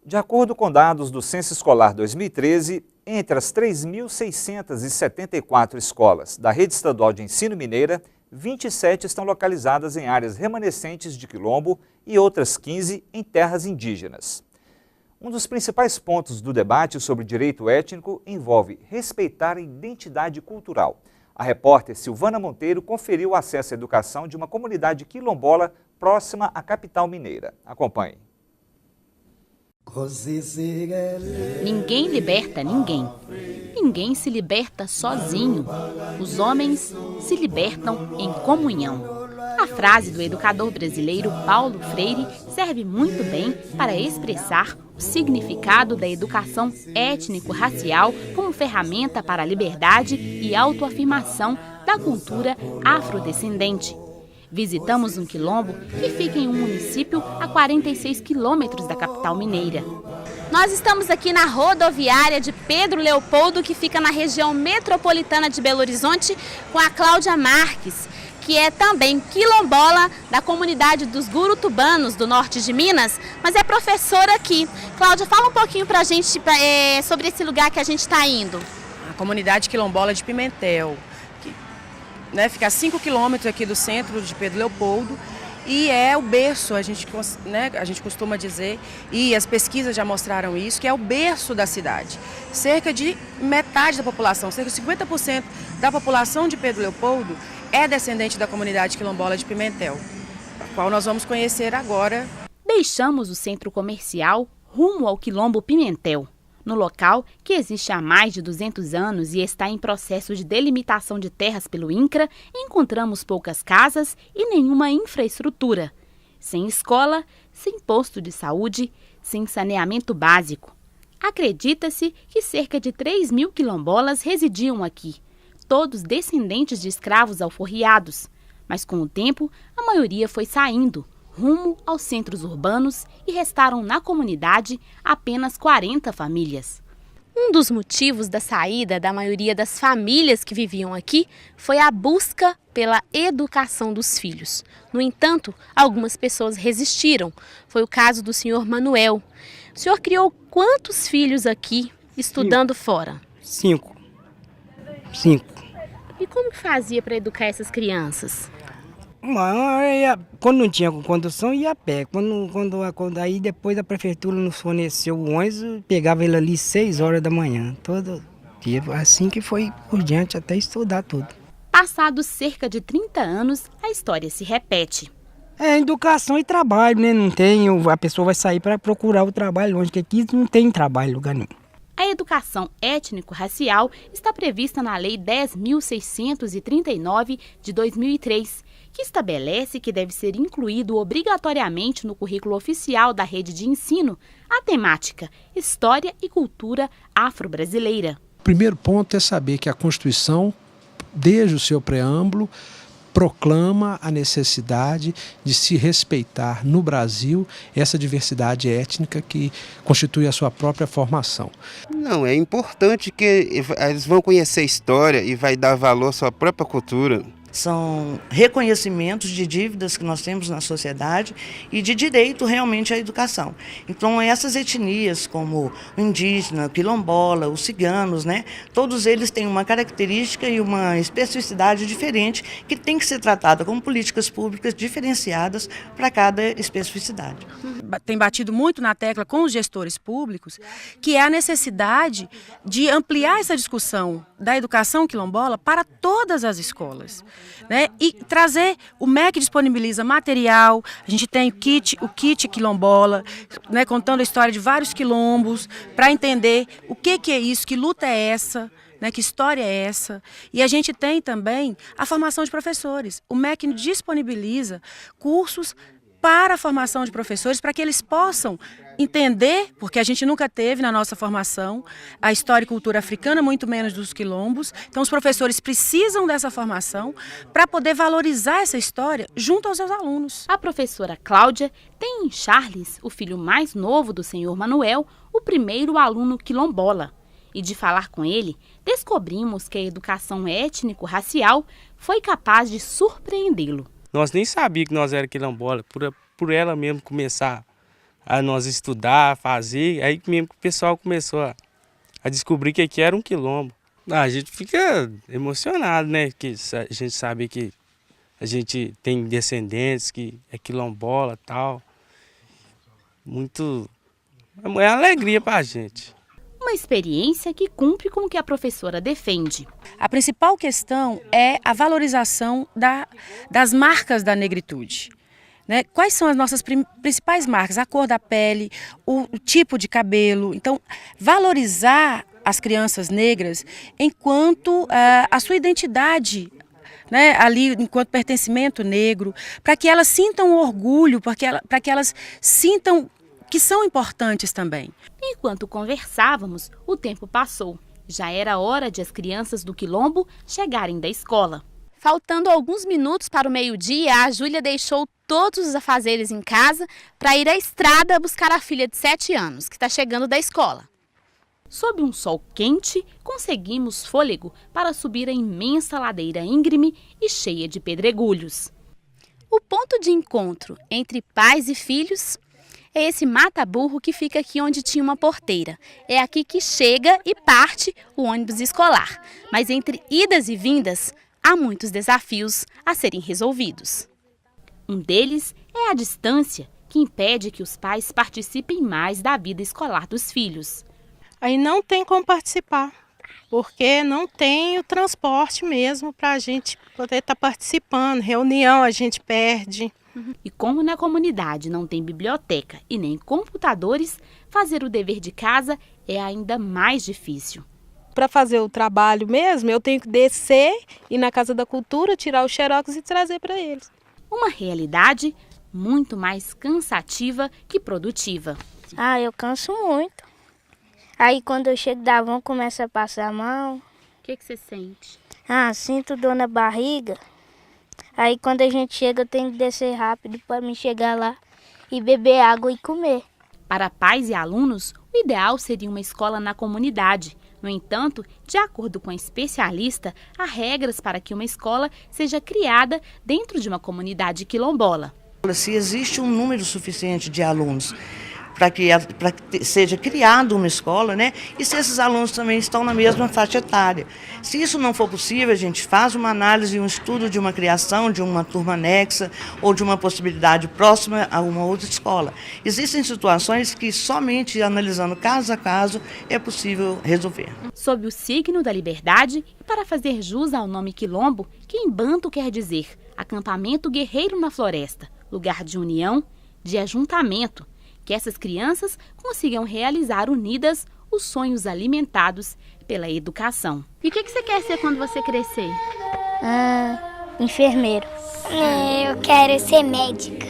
De acordo com dados do Censo Escolar 2013, entre as 3.674 escolas da Rede Estadual de Ensino Mineira, 27 estão localizadas em áreas remanescentes de quilombo e outras 15 em terras indígenas. Um dos principais pontos do debate sobre direito étnico envolve respeitar a identidade cultural. A repórter Silvana Monteiro conferiu acesso à educação de uma comunidade quilombola próxima à capital mineira. Acompanhe. Ninguém liberta ninguém. Ninguém se liberta sozinho. Os homens se libertam em comunhão. A frase do educador brasileiro Paulo Freire serve muito bem para expressar o significado da educação étnico-racial como ferramenta para a liberdade e autoafirmação da cultura afrodescendente. Visitamos um quilombo que fica em um município a 46 quilômetros da capital mineira. Nós estamos aqui na rodoviária de Pedro Leopoldo, que fica na região metropolitana de Belo Horizonte, com a Cláudia Marques, que é também quilombola da comunidade dos Gurutubanos, do norte de Minas, mas é professora aqui. Cláudia, fala um pouquinho pra gente sobre esse lugar que a gente está indo. A comunidade quilombola de Pimentel, que fica a 5 quilômetros aqui do centro de Pedro Leopoldo, e é o berço, a gente costuma dizer, e as pesquisas já mostraram isso, que é o berço da cidade. Cerca de metade da população, cerca de 50% da população de Pedro Leopoldo é descendente da comunidade quilombola de Pimentel, a qual nós vamos conhecer agora. Deixamos o centro comercial rumo ao quilombo Pimentel. No local, que existe há mais de 200 anos e está em processo de delimitação de terras pelo INCRA, encontramos poucas casas e nenhuma infraestrutura. Sem escola, sem posto de saúde, sem saneamento básico. Acredita-se que cerca de 3.000 quilombolas residiam aqui, todos descendentes de escravos alforriados. Mas com o tempo, a maioria foi saindo, rumo aos centros urbanos, e restaram na comunidade apenas 40 famílias. Um dos motivos da saída da maioria das famílias que viviam aqui foi a busca pela educação dos filhos. No entanto, algumas pessoas resistiram. Foi o caso do senhor Manuel. O senhor criou quantos filhos aqui estudando fora? 5. E como que fazia para educar essas crianças? Quando não tinha condução, ia a pé. Aí depois a prefeitura nos forneceu o ônibus, pegava ele ali 6 horas da manhã, todo dia. Assim que foi por diante até estudar tudo. Passados cerca de 30 anos, a história se repete. É educação e trabalho, né? Não tem, a pessoa vai sair para procurar o trabalho longe, porque aqui não tem trabalho em lugar nenhum. A educação étnico-racial está prevista na Lei 10.639 de 2003, que estabelece que deve ser incluído obrigatoriamente no currículo oficial da rede de ensino a temática História e Cultura Afro-Brasileira. O primeiro ponto é saber que a Constituição, desde o seu preâmbulo, proclama a necessidade de se respeitar no Brasil essa diversidade étnica que constitui a sua própria formação. Não, é importante que eles vão conhecer a história e vai dar valor à sua própria cultura. São reconhecimentos de dívidas que nós temos na sociedade e de direito realmente à educação. Então essas etnias como o indígena, o quilombola, os ciganos, todos eles têm uma característica e uma especificidade diferente que tem que ser tratada como políticas públicas diferenciadas para cada especificidade. Tem batido muito na tecla com os gestores públicos que é a necessidade de ampliar essa discussão da educação quilombola para todas as escolas. E trazer, o MEC disponibiliza material, a gente tem o kit quilombola, contando a história de vários quilombos, para entender o que é isso, que luta é essa, que história é essa. E a gente tem também a formação de professores. O MEC disponibiliza cursos para a formação de professores, para que eles possam entender, porque a gente nunca teve na nossa formação a história e cultura africana, muito menos dos quilombos. Então os professores precisam dessa formação para poder valorizar essa história junto aos seus alunos. A professora Cláudia tem em Charles, o filho mais novo do senhor Manuel, o primeiro aluno quilombola. E de falar com ele, descobrimos que a educação étnico-racial foi capaz de surpreendê-lo. Nós nem sabíamos que nós era quilombola, por ela mesmo começar a nós estudar, fazer. Aí mesmo que o pessoal começou a descobrir que aqui era um quilombo. A gente fica emocionado, né? Que a gente sabe que a gente tem descendentes, que é quilombola e tal. Muito... É uma alegria para a gente. Uma experiência que cumpre com o que a professora defende. A principal questão é a valorização das marcas da negritude. Né? Quais são as nossas principais marcas? A cor da pele, o tipo de cabelo. Então, valorizar as crianças negras enquanto a sua identidade, né, ali enquanto pertencimento negro, para que elas sintam orgulho, para que elas sintam que são importantes também. Enquanto conversávamos, o tempo passou. Já era hora de as crianças do quilombo chegarem da escola. Faltando alguns minutos para o meio-dia, a Júlia deixou todos os afazeres em casa para ir à estrada buscar a filha de 7 anos, que está chegando da escola. Sob um sol quente, conseguimos fôlego para subir a imensa ladeira íngreme e cheia de pedregulhos. O ponto de encontro entre pais e filhos é esse mata-burro que fica aqui onde tinha uma porteira. É aqui que chega e parte o ônibus escolar. Mas entre idas e vindas, há muitos desafios a serem resolvidos. Um deles é a distância, que impede que os pais participem mais da vida escolar dos filhos. Aí não tem como participar, porque não tem o transporte mesmo para a gente poder estar participando. Reunião a gente perde. E como na comunidade não tem biblioteca e nem computadores, fazer o dever de casa é ainda mais difícil. Para fazer o trabalho mesmo, eu tenho que descer, ir na Casa da Cultura, tirar o xerox e trazer para eles. Uma realidade muito mais cansativa que produtiva. Eu canso muito. Aí quando eu chego da van, começa a passar mal. O que você sente? Sinto dor na barriga. Aí quando a gente chega, eu tenho que descer rápido para me chegar lá e beber água e comer. Para pais e alunos, o ideal seria uma escola na comunidade. No entanto, de acordo com a especialista, há regras para que uma escola seja criada dentro de uma comunidade quilombola. Se existe um número suficiente de alunos para que seja criada uma escola, né? E se esses alunos também estão na mesma faixa etária. Se isso não for possível, a gente faz uma análise, um estudo de uma criação, de uma turma anexa ou de uma possibilidade próxima a uma outra escola. Existem situações que somente analisando caso a caso é possível resolver. Sob o signo da liberdade e para fazer jus ao nome quilombo, que em banto quer dizer acampamento guerreiro na floresta, lugar de união, de ajuntamento, que essas crianças consigam realizar unidas os sonhos alimentados pela educação. E o que você quer ser quando você crescer? Enfermeiro. Eu quero ser médica.